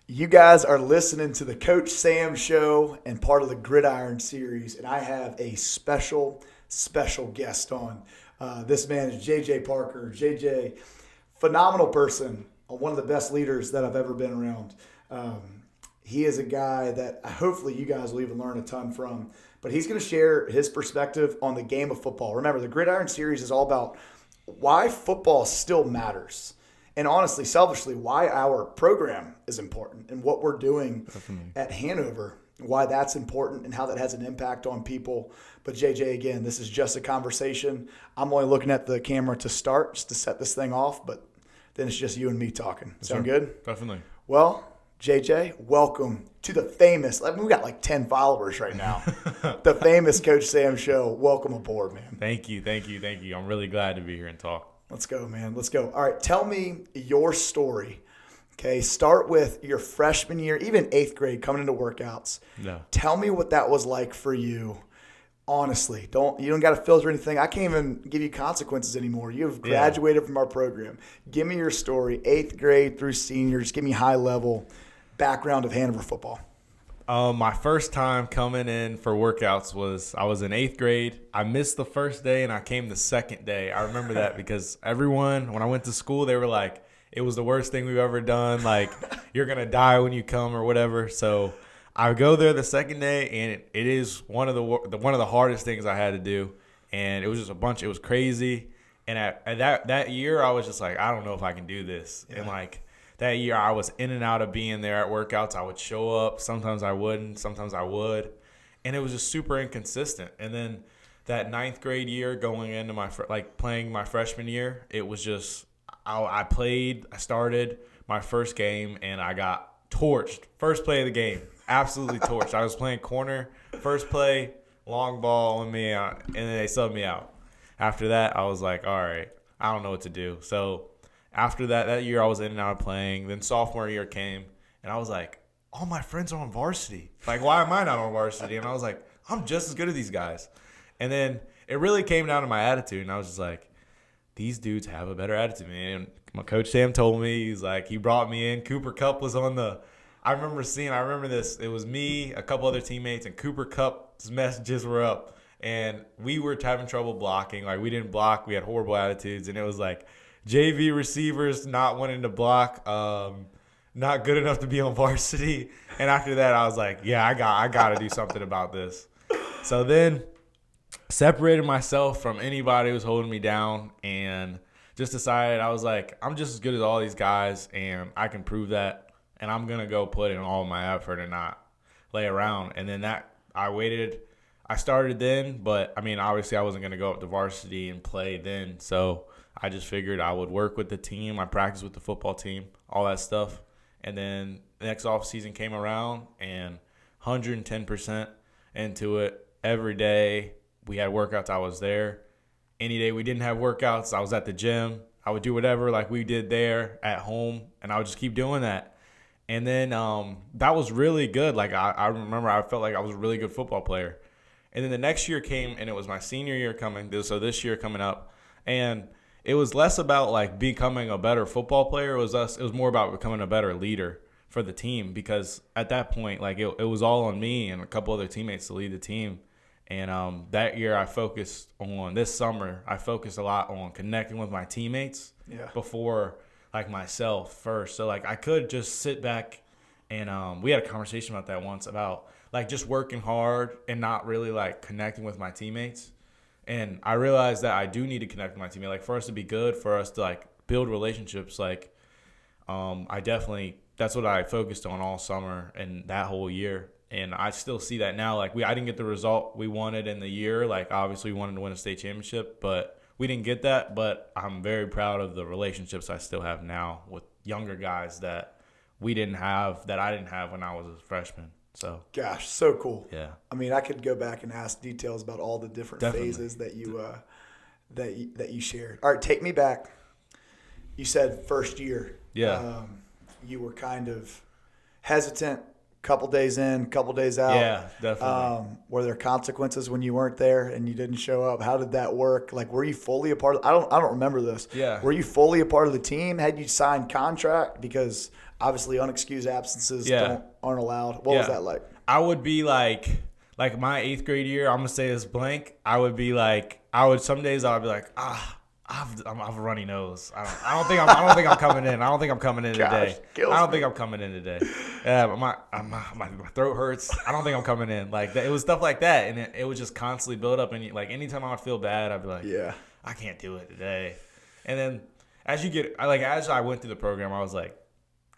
You guys are listening to the Coach Sam Show and part of the Gridiron series, and I have a special guest on. This man is JJ Parker. JJ, phenomenal person, one of the best leaders that I've ever been around. He is a guy that hopefully you guys will even learn a ton from, but he's going to share his perspective on the game of football. Remember, the Gridiron series is all about why football still matters. And honestly, selfishly, why our program is important and what we're doing at Hanover, why that's important and how that has an impact on people. But JJ, again, this is just a conversation. I'm only looking at the camera to start, just to set this thing off, but then it's just you and me talking. Sound good? Definitely. Well, JJ, welcome to the famous, we got like 10 followers right now. The famous Coach Sam Show. Welcome aboard, man. Thank you. I'm really glad to be here and talk. Let's go, man. Let's go. All right, tell me your story. Okay, start with your freshman year, even 8th grade, coming into workouts. Yeah. Tell me what that was like for you. Honestly, you don't got to filter anything. I can't even give you consequences anymore. You have graduated from our program. Give me your story, 8th grade through senior. Just give me high level background of Hanover football. My first time coming in for workouts I was in 8th grade. I missed the first day and I came the second day. I remember that because everyone, when I went to school, they were like, it was the worst thing we've ever done. Like, you're going to die when you come or whatever. So I go there the second day, and it is one of the hardest things I had to do. And it was just it was crazy. And at that year, I was just like, I don't know if I can do this. Yeah. And like, that year, I was in and out of being there at workouts. I would show up. Sometimes I wouldn't. Sometimes I would. And it was just super inconsistent. And then that 9th grade year going into playing my freshman year, it was just I started my first game, and I got torched. First play of the game, absolutely torched. I was playing corner. First play, long ball on me, and then they subbed me out. After that, I was like, all right, I don't know what to do. So after that year, I was in and out of playing. Then sophomore year came, and I was like, all my friends are on varsity. Like, why am I not on varsity? And I was like, I'm just as good as these guys. And then it really came down to my attitude, and I was just like, these dudes have a better attitude, man. And my coach Sam told me, he's like, he brought me in. Cooper Kupp was on I remember this. It was me, a couple other teammates, and Cooper Kupp's messages were up. And we were having trouble blocking. Like, we didn't block. We had horrible attitudes. And it was like, JV receivers not wanting to block, not good enough to be on varsity. And after that, I was like, yeah, I got to do something about this. So then separated myself from anybody who was holding me down and just decided, I was like, I'm just as good as all these guys, and I can prove that, and I'm going to go put in all my effort and not lay around. And then I waited. I started then, but, I mean, obviously I wasn't going to go up to varsity and play then, so I just figured I would work with the team. I practiced with the football team, all that stuff. And then the next offseason came around, and 110% into it every day. We had workouts. I was there. Any day we didn't have workouts, I was at the gym. I would do whatever like we did there at home, and I would just keep doing that. And then that was really good. Like, I remember I felt like I was a really good football player. And then the next year came, and it was my senior year coming. So this year coming up. And it was less about like becoming a better football player. It was more about becoming a better leader for the team, because at that point, like, it was all on me and a couple other teammates to lead the team. And that year this summer, I focused a lot on connecting with my teammates before like myself first. So like I could just sit back and we had a conversation about that once, about like just working hard and not really like connecting with my teammates. And I realized that I do need to connect with my teammates. Like, for us to be good, for us to like build relationships, like that's what I focused on all summer and that whole year. And I still see that now. Like, I didn't get the result we wanted in the year. Like, obviously we wanted to win a state championship, but we didn't get that. But I'm very proud of the relationships I still have now with younger guys that I didn't have when I was a freshman. So, gosh, so cool. Yeah. I mean, I could go back and ask details about all the different phases that you that you shared. All right, take me back. You said first year. Yeah. You were kind of hesitant, couple days in, couple days out. Yeah, definitely. Were there consequences when you weren't there and you didn't show up? How did that work? Like, were you fully a part of? I don't remember this. Yeah. Were you fully a part of the team? Had you signed contract? Because obviously unexcused absences aren't allowed. What was that like? I would be like my 8th grade year, I'm gonna say this blank. I would be like, some days I would be like, I have a runny nose. I don't think I'm coming in. I don't think I'm coming in today. I don't think I'm coming in today. My throat hurts. I don't think I'm coming in. Like it was stuff like that, and it would just constantly build up. And like anytime I would feel bad, I'd be like, I can't do it today. And then as I went through the program, I was like,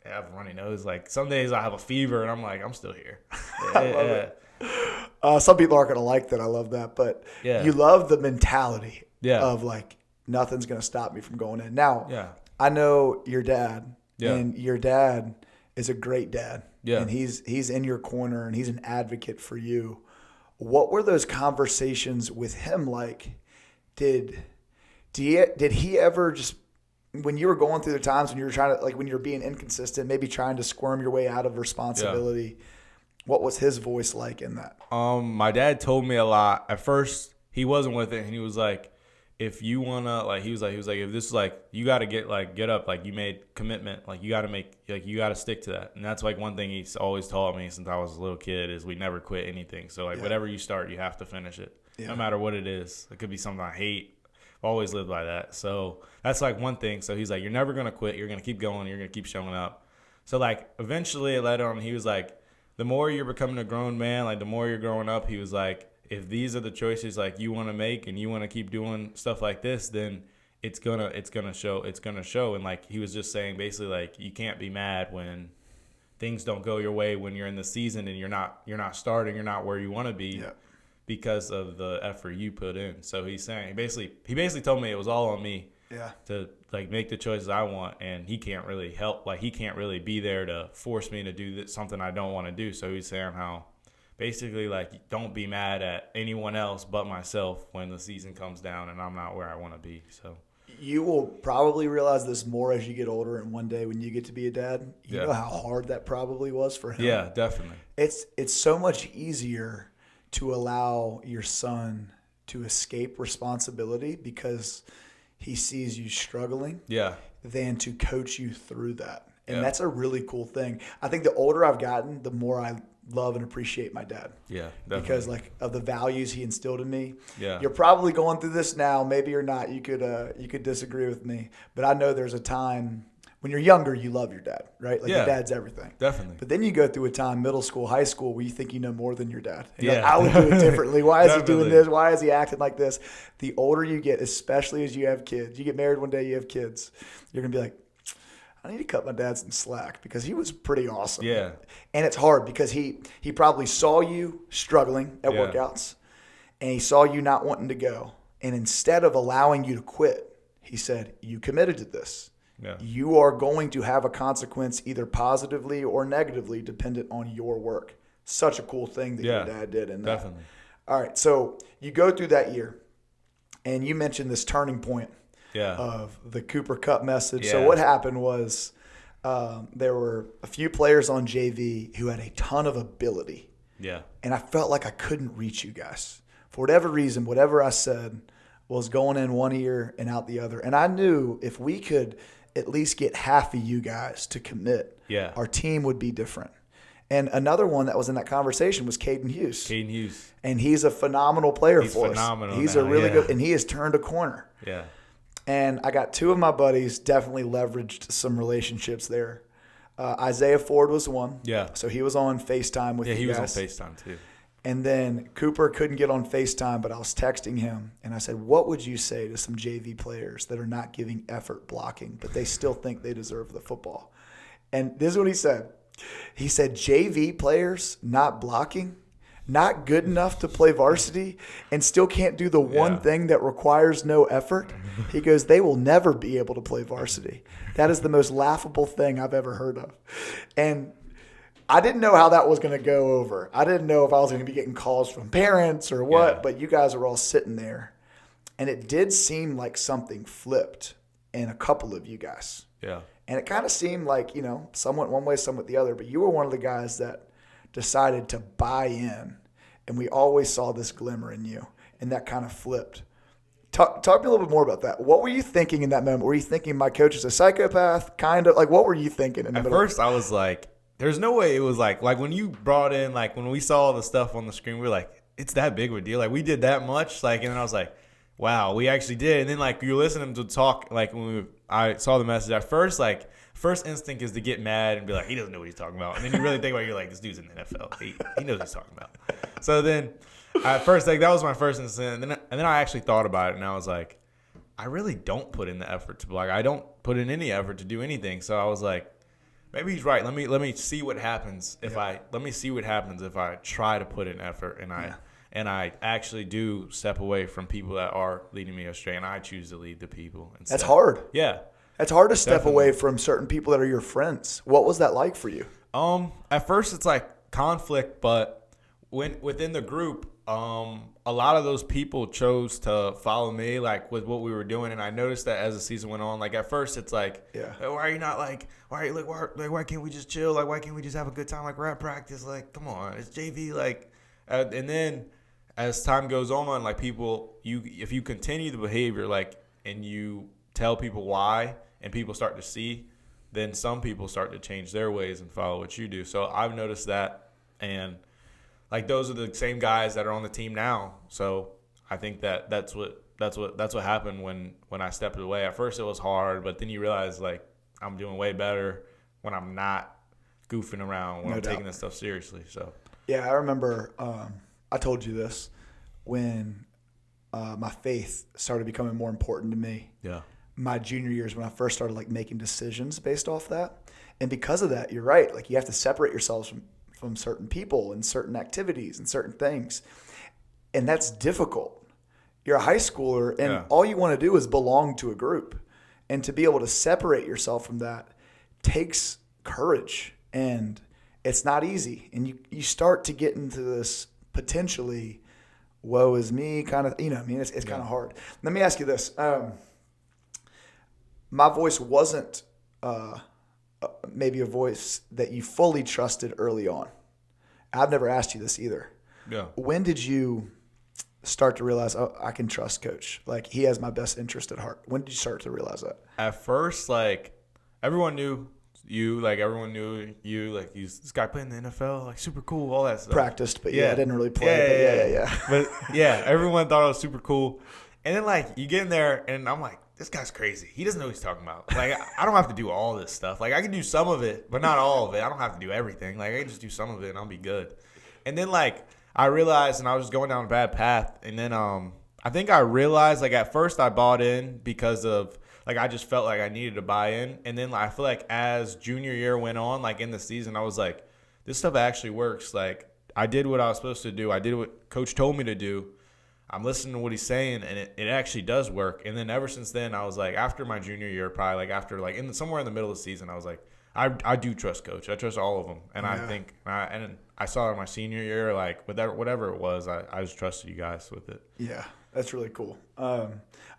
I have a runny nose. Like some days I have a fever, and I'm like, I'm still here. Some people aren't gonna like that. I love that, but you love the mentality of like, nothing's going to stop me from going in. Now, I know your dad, and your dad is a great dad, and he's in your corner, and he's an advocate for you. What were those conversations with him like? Did he ever just, when you were going through the times when you were trying to, like when you're being inconsistent, maybe trying to squirm your way out of responsibility, what was his voice like in that? My dad told me a lot. At first, he wasn't with it, and he was like, if you wanna, like, he was like, if this is like, you gotta get up, like you made commitment, like you gotta stick to that. And that's like one thing he's always taught me since I was a little kid is we never quit anything. So like whatever you start, you have to finish it, no matter what it is. It could be something I hate. I've always lived by that. So that's like one thing. So he's like, you're never gonna quit. You're gonna keep going. You're gonna keep showing up. So like eventually it led on. He was like, the more you're becoming a grown man, like the more you're growing up, he was like, if these are the choices like you want to make and you want to keep doing stuff like this, then it's gonna show. And like he was just saying basically like you can't be mad when things don't go your way when you're in the season and you're not starting, you're not where you want to be because of the effort you put in. So he's saying he basically told me it was all on me to like make the choices I want, and he can't really help, like he can't really be there to force me to do something I don't want to do. So he's saying how basically, like, don't be mad at anyone else but myself when the season comes down and I'm not where I want to be. So you will probably realize this more as you get older, and one day when you get to be a dad, you know how hard that probably was for him. Yeah, definitely. It's so much easier to allow your son to escape responsibility because he sees you struggling than to coach you through that. And that's a really cool thing. I think the older I've gotten, the more I love and appreciate my dad. Yeah, definitely. Because like of the values he instilled in me. Yeah. You're probably going through this now. Maybe you're not. You could disagree with me. But I know there's a time when you're younger, you love your dad, right? Like your dad's everything. Definitely. But then you go through a time, middle school, high school, where you think you know more than your dad. And like, I would do it differently. Why is he doing this? Why is he acting like this? The older you get, especially as you have kids, you get married one day, you have kids, you're going to be like, I need to cut my dad some slack because he was pretty awesome. Yeah. And it's hard because he probably saw you struggling at workouts, and he saw you not wanting to go. And instead of allowing you to quit, he said, you committed to this. Yeah. You are going to have a consequence either positively or negatively dependent on your work. Such a cool thing that your dad did. In that. Definitely. All right. So you go through that year, and you mentioned this turning point of the Cooper Cup message. Yeah. So what happened was there were a few players on JV who had a ton of ability. Yeah. And I felt like I couldn't reach you guys. For whatever reason, whatever I said was going in one ear and out the other. And I knew if we could at least get half of you guys to commit, our team would be different. And another one that was in that conversation was Caden Hughes. Caden Hughes. And he's a phenomenal player for us. He's now, a really good – and he has turned a corner. Yeah. And I got two of my buddies definitely leveraged some relationships there. Isaiah Ford was one. Yeah. So he was on FaceTime with you guys. Yeah, he was on FaceTime too. And then Cooper couldn't get on FaceTime, but I was texting him. And I said, what would you say to some JV players that are not giving effort blocking, but they still think they deserve the football? And this is what he said. He said, JV players not blocking, not good enough to play varsity, and still can't do the one thing that requires no effort. He goes, they will never be able to play varsity. That is the most laughable thing I've ever heard of. And I didn't know how that was going to go over. I didn't know if I was going to be getting calls from parents or what, but you guys were all sitting there. And it did seem like something flipped in a couple of you guys. Yeah. And it kind of seemed like, some went one way, some went the other. But you were one of the guys that decided to buy in, and we always saw this glimmer in you, and that kind of flipped. Talk to me a little bit more about that. What were you thinking in that moment? Were you thinking my coach is a psychopath? Kind of like, what were you thinking in the middle? At first, I was like, there's no way it was like when you brought in, like when we saw the stuff on the screen, we were like, it's that big of a deal. Like we did that much. Like, and then I was like, wow, we actually did. And then like you're listening to talk, like I saw the message at first, like first instinct is to get mad and be like, he doesn't know what he's talking about. And then you really think about it, you're like, this dude's in the NFL. He knows what he's talking about. So then at first, like that was my first instinct. And then I actually thought about it and I was like, I really don't put in the effort to block. I don't put in any effort to do anything. So I was like, maybe he's right. Let me see what happens if I try to put in effort and I actually do step away from people that are leading me astray, and I choose to lead the people instead. That's hard. Yeah. That's hard to step away from certain people that are your friends. What was that like for you? At first it's like conflict, but within the group, a lot of those people chose to follow me, like with what we were doing, and I noticed that as the season went on. Like at first, it's like, why are you not like, why can't we just chill? Like why can't we just have a good time? Like we're at practice. Like come on, it's JV. Like, and then as time goes on, like people, if you continue the behavior, like, and you tell people why, and people start to see, then some people start to change their ways and follow what you do. So I've noticed that, and like those are the same guys that are on the team now. So I think that's what happened when I stepped away. At first it was hard, but then you realize like I'm doing way better when I'm not goofing around, when I'm taking this stuff seriously. So yeah, I remember I told you this when my faith started becoming more important to me. Yeah. My junior years when I first started like making decisions based off that. And because of that, you're right. Like you have to separate yourselves from certain people and certain activities and certain things. And that's difficult. You're a high schooler and all you want to do is belong to a group. And to be able to separate yourself from that takes courage, and it's not easy. And you start to get into this potentially woe is me kind of, it's kind of hard. Let me ask you this. My voice wasn't maybe a voice that you fully trusted early on. I've never asked you this either. Yeah. When did you start to realize, oh, I can trust Coach? Like, he has my best interest at heart. When did you start to realize that? At first, like, everyone knew you. Like, everyone knew you. Like, this guy playing in the NFL. Like, super cool, all that stuff. Practiced, but I didn't really play. Yeah. But, yeah, everyone thought it was super cool. And then, like, you get in there, and I'm like, this guy's crazy. He doesn't know what he's talking about. Like, I don't have to do all this stuff. Like, I can do some of it, but not all of it. I don't have to do everything. Like, I can just do some of it, and I'll be good. And then, like, I realized, and I was just going down a bad path. And then I think I realized, like, at first I bought in because of, like, I just felt like I needed to buy in. And then I feel like as junior year went on, like, in the season, I was like, this stuff actually works. Like, I did what I was supposed to do. I did what Coach told me to do. I'm listening to what he's saying, and it actually does work. And then ever since then, I was like, after my junior year, probably like after like somewhere in the middle of the season, I was like, I do trust Coach. I trust all of them, and I think and I saw it in my senior year, like whatever it was, I just trusted you guys with it. Yeah, that's really cool. All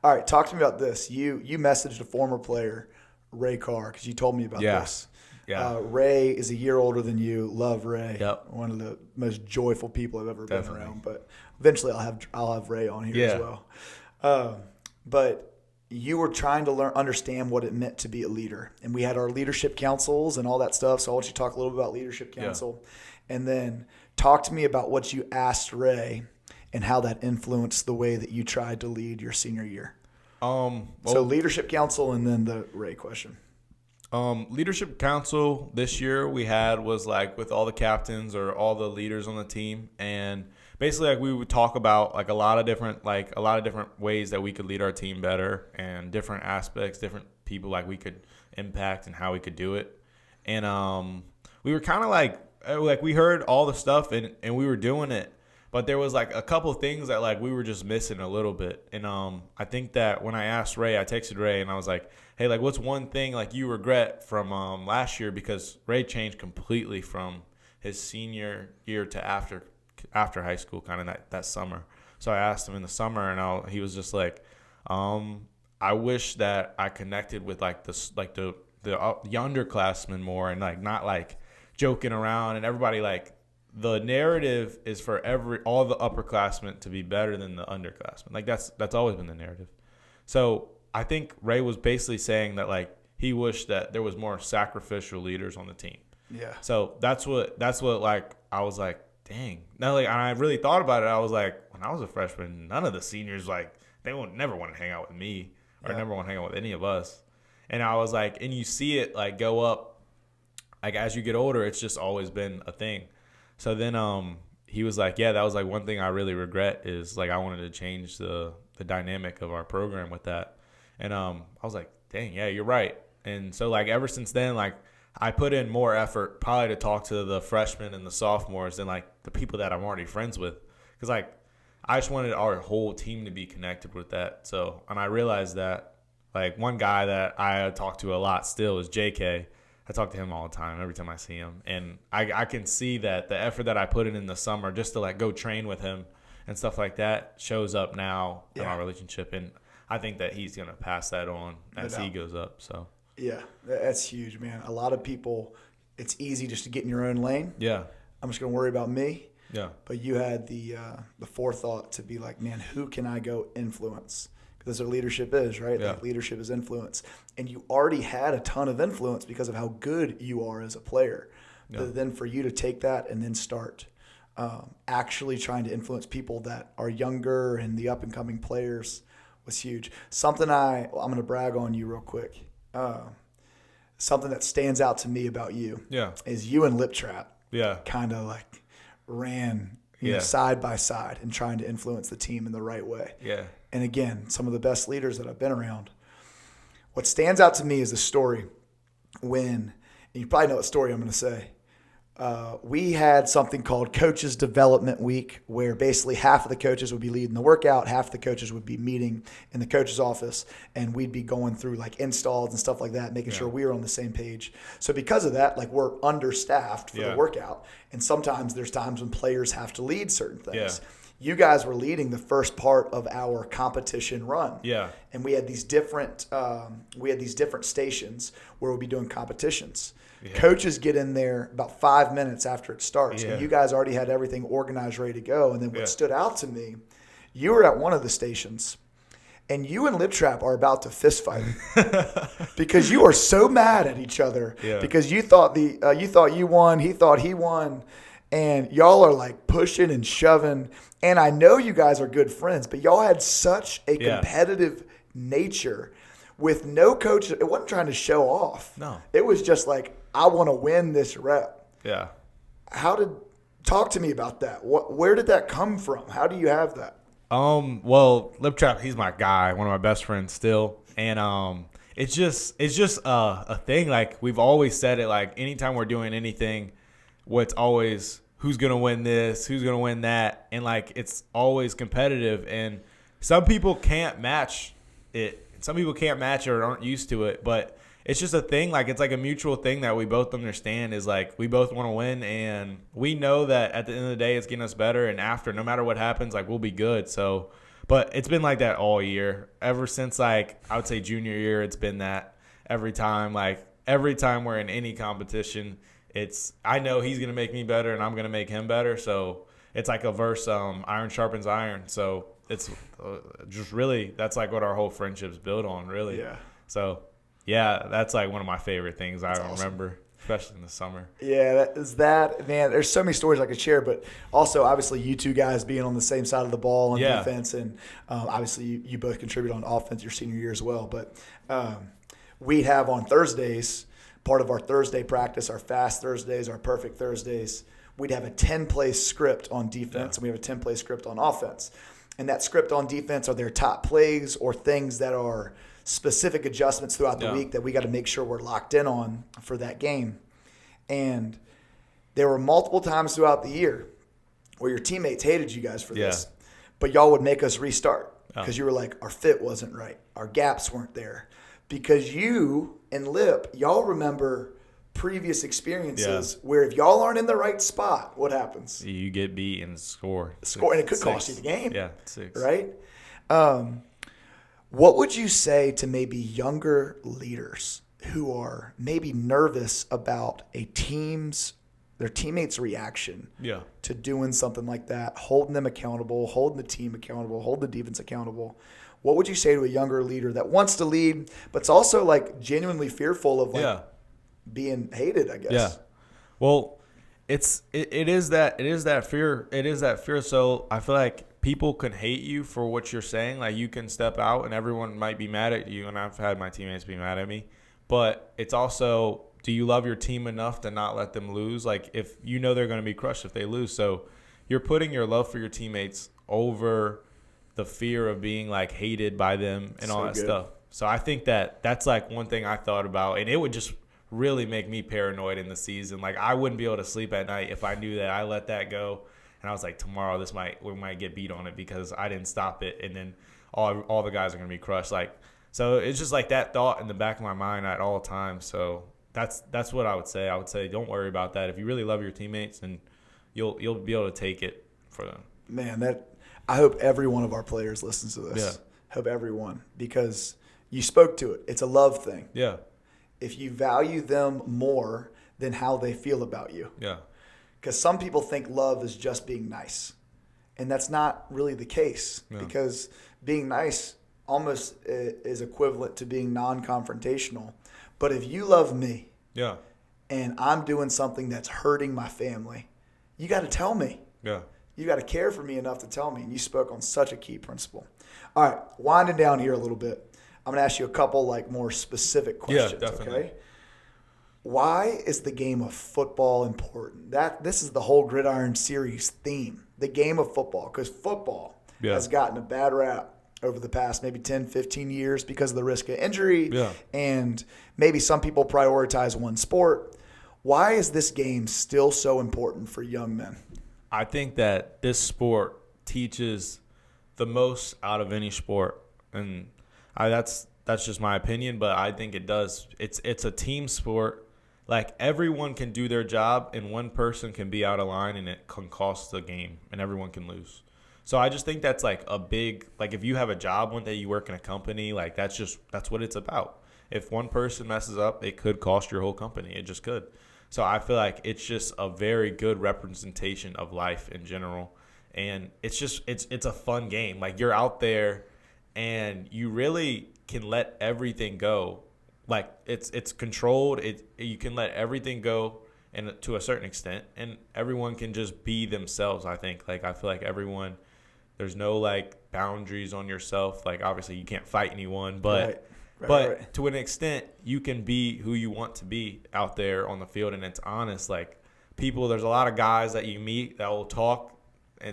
right, talk to me about this. You messaged a former player, Ray Carr, because you told me about this. Yeah. Ray is a year older than you. Love Ray. Yep. One of the most joyful people I've ever been around. But eventually, I'll have Ray on here as well. But you were trying to understand what it meant to be a leader, and we had our leadership councils and all that stuff. So I want you to talk a little bit about leadership council, and then talk to me about what you asked Ray and how that influenced the way that you tried to lead your senior year. So leadership council, and then the Ray question. Leadership council this year we had was like with all the captains or all the leaders on the team, and basically like we would talk about like a lot of different ways that we could lead our team better, and different aspects, different people like we could impact and how we could do it. And we were kind of like we heard all the stuff and we were doing it, but there was like a couple of things that like we were just missing a little bit. And I think that when I asked Ray, I texted Ray and I was like, hey, like what's one thing like you regret from last year? Because Ray changed completely from his senior year to after high school, kind of that summer. So I asked him in the summer, and he was just like, I wish that I connected with like the underclassmen more, and like not like joking around, and everybody like the narrative is for all the upperclassmen to be better than the underclassmen. Like that's always been the narrative. So I think Ray was basically saying that like he wished that there was more sacrificial leaders on the team. Yeah. So that's what like I was like, dang. Now like I really thought about it. I was like, when I was a freshman, none of the seniors like they would never want to hang out with me or never want to hang out with any of us. And I was like, and you see it like go up, like as you get older, it's just always been a thing. So then he was like, yeah, that was like one thing I really regret is like I wanted to change the dynamic of our program with that. And I was like, dang, yeah, you're right. And so like ever since then, like I put in more effort probably to talk to the freshmen and the sophomores than like the people that I'm already friends with. Because like I just wanted our whole team to be connected with that. So, and I realized that like one guy that I talk to a lot still is JK. I talk to him all the time, every time I see him. And I can see that the effort that I put in the summer just to like go train with him and stuff like that shows up now in our relationship. And I think that he's going to pass that on as he goes up. So yeah, that's huge, man. A lot of people, it's easy just to get in your own lane. Yeah. I'm just going to worry about me. Yeah. But you had the forethought to be like, man, who can I go influence? Because that's what leadership is, right? Yeah. Like leadership is influence. And you already had a ton of influence because of how good you are as a player. Yeah. But then for you to take that and then start actually trying to influence people that are younger and the up-and-coming players was huge. Something I'm going to brag on you real quick. Something that stands out to me about you is you and Lip Trap kind of like ran you know, side by side and trying to influence the team in the right way. Yeah. And again, some of the best leaders that I've been around. What stands out to me is the story when, and you probably know what story I'm going to say. We had something called Coaches Development Week where basically half of the coaches would be leading the workout, half of the coaches would be meeting in the coach's office, and we'd be going through like installs and stuff like that, making sure we were on the same page. So because of that, like we're understaffed for the workout, and sometimes there's times when players have to lead certain things. Yeah. You guys were leading the first part of our competition run. Yeah. And we had these different stations where we'll be doing competitions. Yeah. Coaches get in there about 5 minutes after it starts, and you guys already had everything organized, ready to go. And then what stood out to me, you were at one of the stations, and you and Lip Trap are about to fist fight because you are so mad at each other because you thought you won, he thought he won, and y'all are like pushing and shoving. And I know you guys are good friends, but y'all had such a competitive nature with no coach. It wasn't trying to show off. No, it was just like, I want to win this rep. Yeah. Talk to me about that. Where did that come from? How do you have that? Well, Lip Trap, he's my guy, one of my best friends still. And it's just a thing. Like we've always said it, like anytime we're doing anything, what's always who's going to win this, who's going to win that. And like it's always competitive, and some people can't match it. Some people can't match it or aren't used to it, but it's just a thing. Like it's like a mutual thing that we both understand is like we both want to win, and we know that at the end of the day it's getting us better, and after, no matter what happens, like we'll be good. So, but it's been like that all year. Ever since like I would say junior year, it's been that every time. Like every time we're in any competition, it's I know he's gonna make me better and I'm gonna make him better. So it's like a verse, iron sharpens iron. So it's just really that's like what our whole friendship's built on, really. Yeah. So. Yeah, that's like one of my favorite things I remember, especially in the summer. Yeah, man. There's so many stories I could share, but also obviously you two guys being on the same side of the ball on defense, and obviously you both contribute on offense your senior year as well. But we'd have on Thursdays, part of our Thursday practice, our fast Thursdays, our perfect Thursdays, we'd have a 10-play script on defense, and we have a 10-play script on offense. And that script on defense are their top plays or things that are specific adjustments throughout the week that we got to make sure we're locked in on for that game. And there were multiple times throughout the year where your teammates hated you guys for this, but y'all would make us restart because you were like, our fit wasn't right. Our gaps weren't there. Because you and Lip, y'all remember previous experiences where if y'all aren't in the right spot, what happens? You get beat and score. And it could cost you the game. Yeah, 6. Right? What would you say to maybe younger leaders who are maybe nervous about a team's their teammates' reaction Yeah. to doing something like that, holding them accountable, holding the team accountable, holding the defense accountable. What would you say to a younger leader that wants to lead, but's also like genuinely fearful of like being hated, I guess? Yeah. Well, it is that fear. So I feel like people can hate you for what you're saying. Like you can step out and everyone might be mad at you, and I've had my teammates be mad at me. But it's also, do you love your team enough to not let them lose? Like if you know they're going to be crushed if they lose. So you're putting your love for your teammates over the fear of being like hated by them and all that stuff. So I think that's like one thing I thought about, and it would just really make me paranoid in the season. Like I wouldn't be able to sleep at night if I knew that I let that go, and I was like, tomorrow we might get beat on it because I didn't stop it, and then all the guys are gonna be crushed. Like so, it's just like that thought in the back of my mind at all times. So that's what I would say. I would say don't worry about that. If you really love your teammates, and you'll be able to take it for them. Man, I hope every one of our players listens to this. Yeah. Hope everyone, because you spoke to it. It's a love thing. Yeah. If you value them more than how they feel about you. Yeah. Because some people think love is just being nice. And that's not really the case. Yeah. Because being nice almost is equivalent to being non-confrontational. But if you love me and I'm doing something that's hurting my family, you got to tell me. Yeah. You got to care for me enough to tell me. And you spoke on such a key principle. All right, winding down here a little bit. I'm going to ask you a couple like more specific questions, okay? Why is the game of football important? This is the whole Gridiron series theme, the game of football, because football has gotten a bad rap over the past maybe 10, 15 years because of the risk of injury, and maybe some people prioritize one sport. Why is this game still so important for young men? I think that this sport teaches the most out of any sport, and that's just my opinion, but I think it does. It's a team sport. Like everyone can do their job, and one person can be out of line, and it can cost the game, and everyone can lose. So I just think that's like a big, like if you have a job one day, you work in a company, like that's what it's about. If one person messes up, it could cost your whole company. It just could. So I feel like it's just a very good representation of life in general, and it's a fun game. Like you're out there, and you really can let everything go. Like it's controlled. You can let everything go, and to a certain extent, and everyone can just be themselves. I think. Like I feel like everyone, there's no like boundaries on yourself. Like obviously you can't fight anyone, but right. To an extent, you can be who you want to be out there on the field, and it's honest. Like there's a lot of guys that you meet that will talk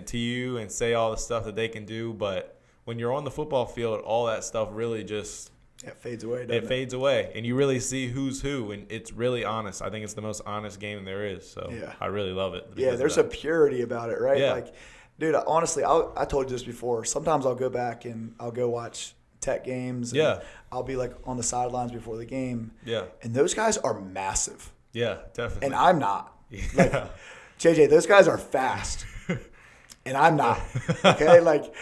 to you and say all the stuff that they can do, but when you're on the football field, all that stuff really just fades away. It fades away, and you really see who's who, and it's really honest. I think it's the most honest game there is. So I really love it. Yeah, there's a purity about it, right? Yeah. Like, dude, honestly, I told you this before. Sometimes I'll go back and I'll go watch Tech games. And I'll be like on the sidelines before the game. Yeah. And those guys are massive. Yeah, definitely. And I'm not. Yeah. Like, JJ, those guys are fast. And I'm not. Okay? Like,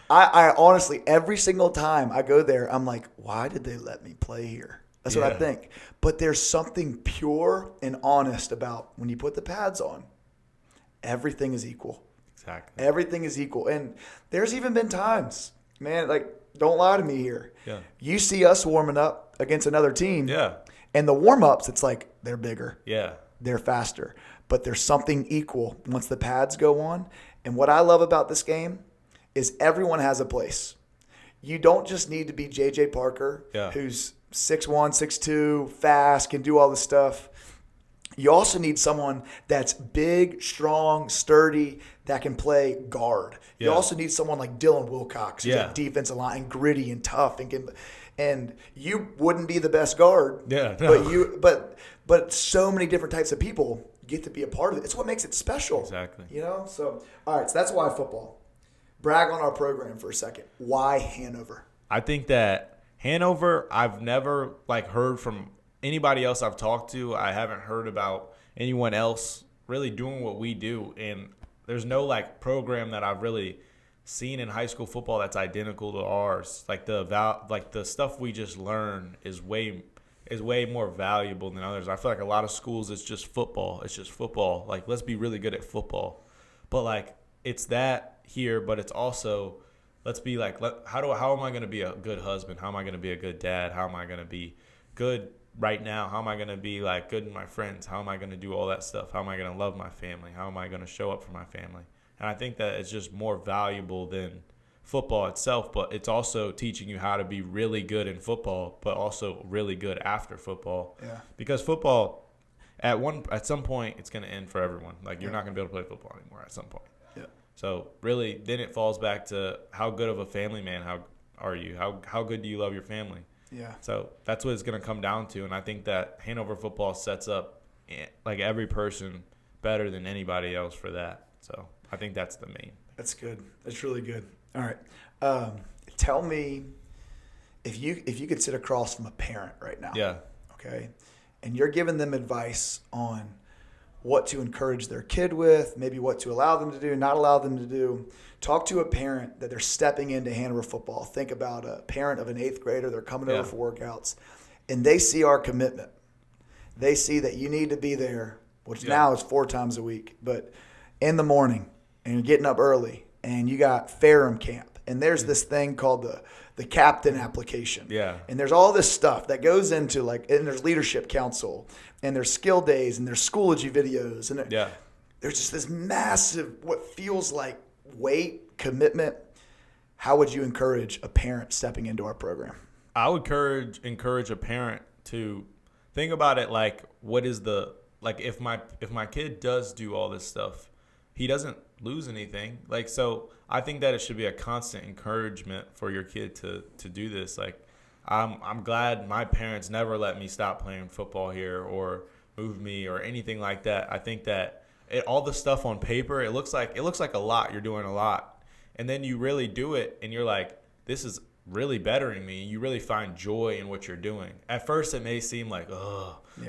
I honestly, every single time I go there, I'm like, why did they let me play here? That's what I think. But there's something pure and honest about when you put the pads on, everything is equal. Exactly. Everything is equal. And there's even been times, man, like, don't lie to me here. Yeah. You see us warming up against another team. Yeah. And the warm-ups, it's like they're bigger. Yeah. They're faster. But there's something equal once the pads go on. And what I love about this game is everyone has a place. You don't just need to be J.J. Parker, who's 6'1", 6'2", fast, can do all this stuff. You also need someone that's big, strong, sturdy, that can play guard. You also need someone like Dylan Wilcox, who's like defensive line, and gritty and tough, and you wouldn't be the best guard. Yeah, no. But so many different types of people get to be a part of it. It's what makes it special. Exactly. You know? So all right, so that's why football. Brag on our program for a second. Why Hanover? I think that Hanover, I've never heard from anybody else I've talked to. I haven't heard about anyone else really doing what we do, and there's no program that I've really seen in high school football that's identical to ours. The stuff we just learn is is way more valuable than others. I feel like a lot of schools, it's just football. It's just football. Like, let's be really good at football. But, like, it's that here, but it's also, let's be like, how am I going to be a good husband? How am I going to be a good dad? How am I going to be good right now? How am I going to be, like, good with my friends? How am I going to do all that stuff? How am I going to love my family? How am I going to show up for my family? And I think that it's just more valuable than football itself, but it's also teaching you how to be really good in football, but also really good after football. Yeah. Because football, at some point, it's going to end for everyone. Like, you're not going to be able to play football anymore at some point. Yeah. So really, then it falls back to how good of a family man are you? How good do you love your family? Yeah. So that's what it's going to come down to, and I think that Hanover football sets up like every person better than anybody else for that. So I think that's the main. That's good. That's really good. All right. Tell me if you could sit across from a parent right now. Yeah. Okay. And you're giving them advice on what to encourage their kid with, maybe what to allow them to do, not allow them to do. Talk to a parent that they're stepping into Hanover football. Think about a parent of an 8th grader. They're coming over for workouts, and they see our commitment. They see that you need to be there, which now is 4 times a week, but in the morning, and you're getting up early, and you got Ferrum camp, and there's this thing called the captain application. Yeah. And there's all this stuff that goes into, like, and there's leadership council, and there's skill days, and there's Schoology videos, and there's just this massive, what feels like weight, commitment. How would you encourage a parent stepping into our program? I would encourage a parent to think about it like, what is if my kid does do all this stuff, he doesn't lose anything. Like, so I think that it should be a constant encouragement for your kid to do this. Like, I'm glad my parents never let me stop playing football here or move me or anything like that. I think that all the stuff on paper, it looks like a lot. You're doing a lot, and then you really do it, and you're like, this is really bettering me. You really find joy in what you're doing. At first, it may seem like,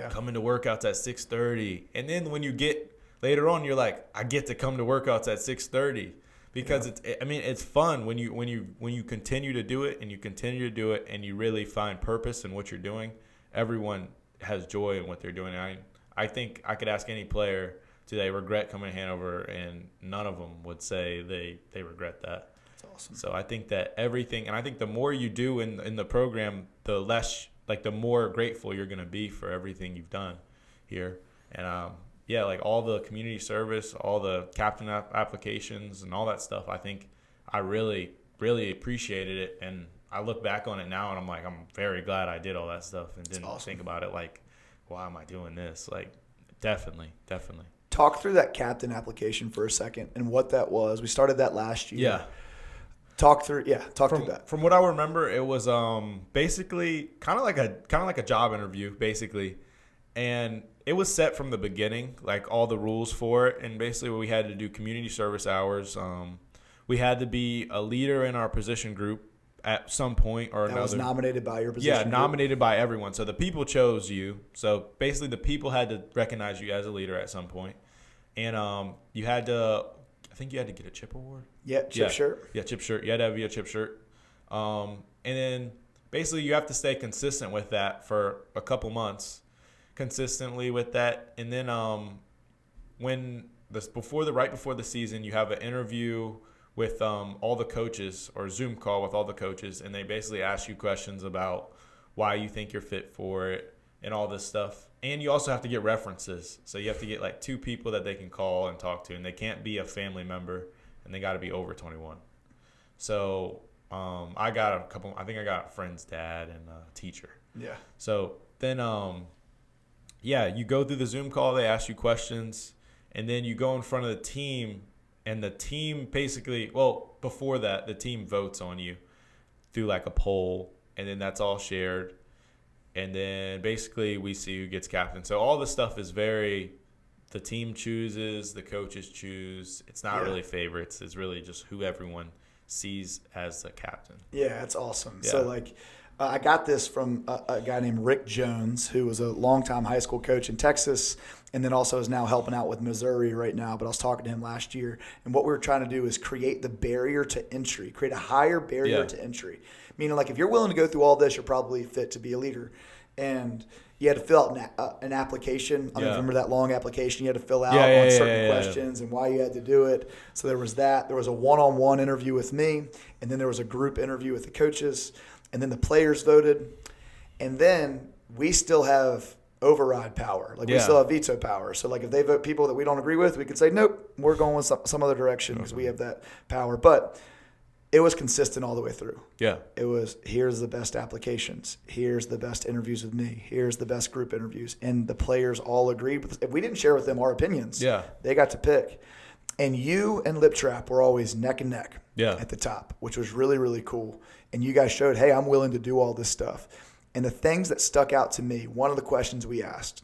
coming to workouts at 6:30, and then when you get later on, you're like, I get to come to workouts at 6:30 because it's fun when you continue to do it and you continue to do it and you really find purpose in what you're doing. Everyone has joy in what they're doing. I think I could ask any player, do they regret coming to Hanover, and none of them would say they regret that. That's awesome. So I think that everything, and I think the more you do in the program, the less, like, the more grateful you're going to be for everything you've done here. And like all the community service, all the captain applications and all that stuff, I think I really, really appreciated it. And I look back on it now and I'm like, I'm very glad I did all that stuff and didn't think about it like, why am I doing this? Like, definitely. Talk through that captain application for a second and what that was. We started that last year. Yeah. Talk through that. From what I remember, it was basically kind of like a job interview, basically. And it was set from the beginning, like all the rules for it. And basically we had to do community service hours. We had to be a leader in our position group at some point or another. That was nominated by your position group? Yeah, nominated by everyone. So the people chose you. So basically the people had to recognize you as a leader at some point. And you had to, I think you had to get a chip award. Yeah, chip shirt. Yeah, chip shirt. You had to have a chip shirt. And then basically you have to stay consistent with that for a couple months. Consistently with that, and then right before the season, you have an interview with all the coaches, or Zoom call with all the coaches, and they basically ask you questions about why you think you're fit for it and all this stuff. And you also have to get references, so you have to get like 2 people that they can call and talk to, and they can't be a family member, and they got to be over 21. So I got a couple. I think I got a friend's dad and a teacher. Yeah. So then you go through the Zoom call, they ask you questions, and then you go in front of the team, and the team basically, before that, the team votes on you through like a poll, and then that's all shared. And then basically we see who gets captain. So all this stuff is the team chooses, the coaches choose. It's not really favorites. It's really just who everyone sees as the captain. Yeah, that's awesome. Yeah. So like, I got this from a guy named Rick Jones, who was a longtime high school coach in Texas and then also is now helping out with Missouri right now. But I was talking to him last year, and what we were trying to do is create the barrier to entry, create a higher barrier to entry. Meaning, like, if you're willing to go through all this, you're probably fit to be a leader. and you had to fill out an application. I don't remember that long application you had to fill out Yeah, on certain questions and why you had to do it. So there was that. There was a one-on-one interview with me, and then there was a group interview with the coaches, and then the players voted. And then we still have override power. Like we still have veto power. So like if they vote people that we don't agree with, we can say, nope, we're going with some other direction because we have that power. But it was consistent all the way through. Yeah. It was, here's the best applications. Here's the best interviews with me. Here's the best group interviews. And the players all agreed with us. If we didn't share with them our opinions, they got to pick. And you and Lip Trap were always neck and neck at the top, which was really, really cool. And you guys showed, hey, I'm willing to do all this stuff. And the things that stuck out to me, one of the questions we asked,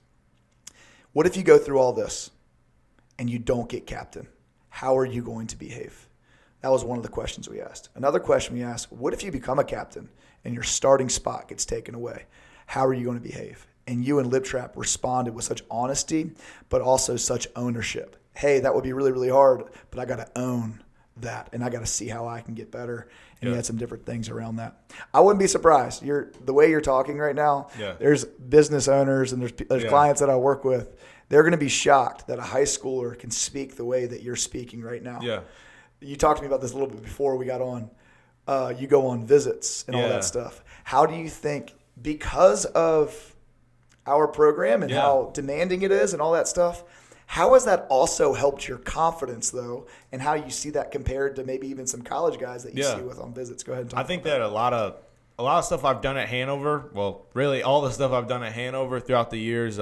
what if you go through all this and you don't get captain? How are you going to behave? That was one of the questions we asked. Another question we asked, what if you become a captain and your starting spot gets taken away? How are you going to behave? And you and Lip Trap responded with such honesty, but also such ownership. Hey, that would be really, really hard, but I got to own that, and I got to see how I can get better. And you had some different things around that. I wouldn't be surprised. The way you're talking right now, there's business owners and there's clients that I work with. They're going to be shocked that a high schooler can speak the way that you're speaking right now. Yeah. You talked to me about this a little bit before we got on. You go on visits and all that stuff. How do you think, because of our program and how demanding it is and all that stuff, how has that also helped your confidence, though, and how you see that compared to maybe even some college guys that you see with on visits? Go ahead and talk I think that a lot of stuff I've done at Hanover, well, really all the stuff I've done at Hanover throughout the years,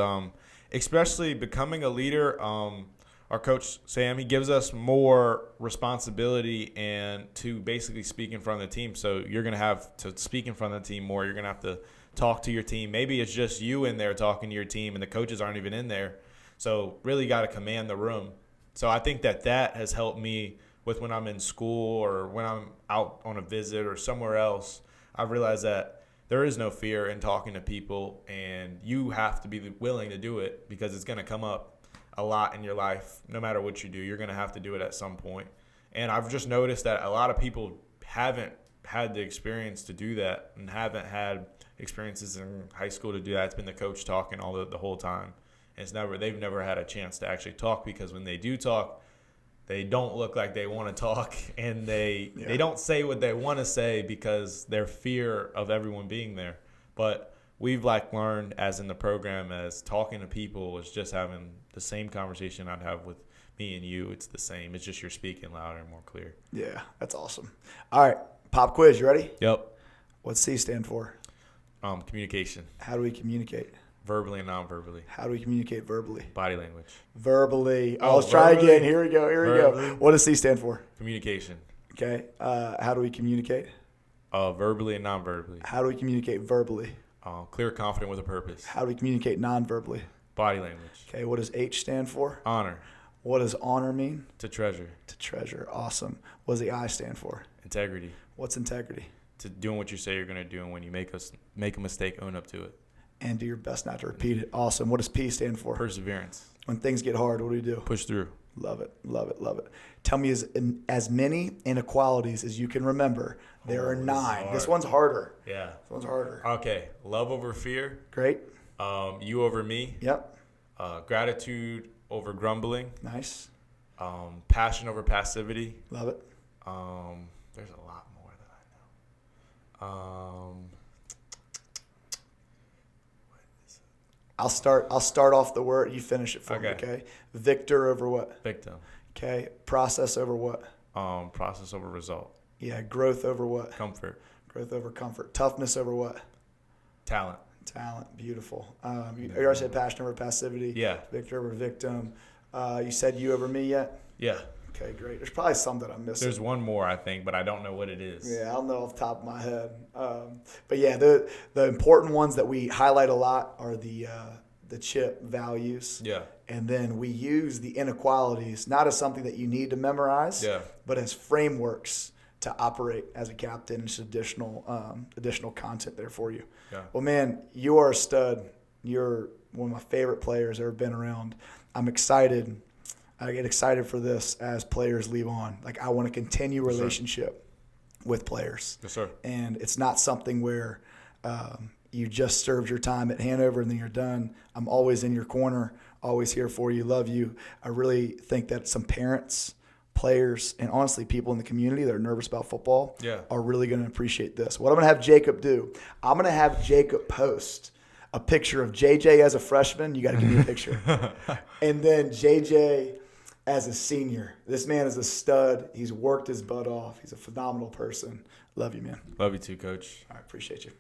especially becoming a leader, our coach, Sam, he gives us more responsibility and to basically speak in front of the team. So you're going to have to speak in front of the team more. You're going to have to talk to your team. Maybe it's just you in there talking to your team and the coaches aren't even in there. So really got to command the room. So I think that has helped me with when I'm in school or when I'm out on a visit or somewhere else. I've realized that there is no fear in talking to people, and you have to be willing to do it because it's going to come up a lot in your life. No matter what you do, you're going to have to do it at some point. And I've just noticed that a lot of people haven't had the experience to do that and haven't had experiences in high school to do that. It's been the coach talking the whole time. And they've never had a chance to actually talk, because when they do talk, they don't look like they want to talk, and they don't say what they want to say because their fear of everyone being there. But we've learned as in the program, as talking to people is just having the same conversation I'd have with me and you. It's the same. It's just you're speaking louder and more clear. Yeah, that's awesome. All right, pop quiz. You ready? Yep. What's C stand for? Communication. How do we communicate? Verbally and non-verbally. How do we communicate verbally? Body language. Verbally. Let's try again. Here we go. What does C stand for? Communication. Okay. How do we communicate? Verbally and non-verbally. How do we communicate verbally? Clear, confident, with a purpose. How do we communicate non-verbally? Body language. Okay. What does H stand for? Honor. What does honor mean? To treasure. To treasure. Awesome. What does the I stand for? Integrity. What's integrity? To doing what you say you're going to do, and when you make a mistake, own up to it. And do your best not to repeat it. Awesome. What does P stand for? Perseverance. When things get hard, what do we do? Push through. Love it. Love it. Love it. Tell me as many inequalities as you can remember. There are 9. This one's harder. Yeah. This one's harder. Okay. Love over fear. Great. You over me. Yep. Gratitude over grumbling. Nice. Passion over passivity. Love it. There's a lot more that I know. I'll start off the word. You finish it for me, okay? Victor over what? Victim. Okay. Process over what? Process over result. Yeah. Growth over what? Comfort. Growth over comfort. Toughness over what? Talent. Talent. Beautiful. You already said passion over passivity. Yeah. Victor over victim. You said you over me yet? Yeah. Okay, great. There's probably some that I'm missing. There's one more, I think, but I don't know what it is. Yeah, I'll know off the top of my head. But yeah, the important ones that we highlight a lot are the CHIP values. Yeah. And then we use the inequalities not as something that you need to memorize, but as frameworks to operate as a captain. It's additional content there for you. Yeah. Well, man, you are a stud. You're one of my favorite players ever been around. I'm excited. I get excited for this as players leave on. I want to continue relationship with players. Yes, sir. And it's not something where you just served your time at Hanover and then you're done. I'm always in your corner, always here for you, love you. I really think that some parents, players, and honestly people in the community that are nervous about football are really going to appreciate this. What I'm going to have Jacob do, I'm going to have Jacob post a picture of JJ as a freshman. You got to give me a picture. And then JJ as a senior. This man is a stud. He's worked his butt off. He's a phenomenal person. Love you, man. Love you too, Coach. I appreciate you.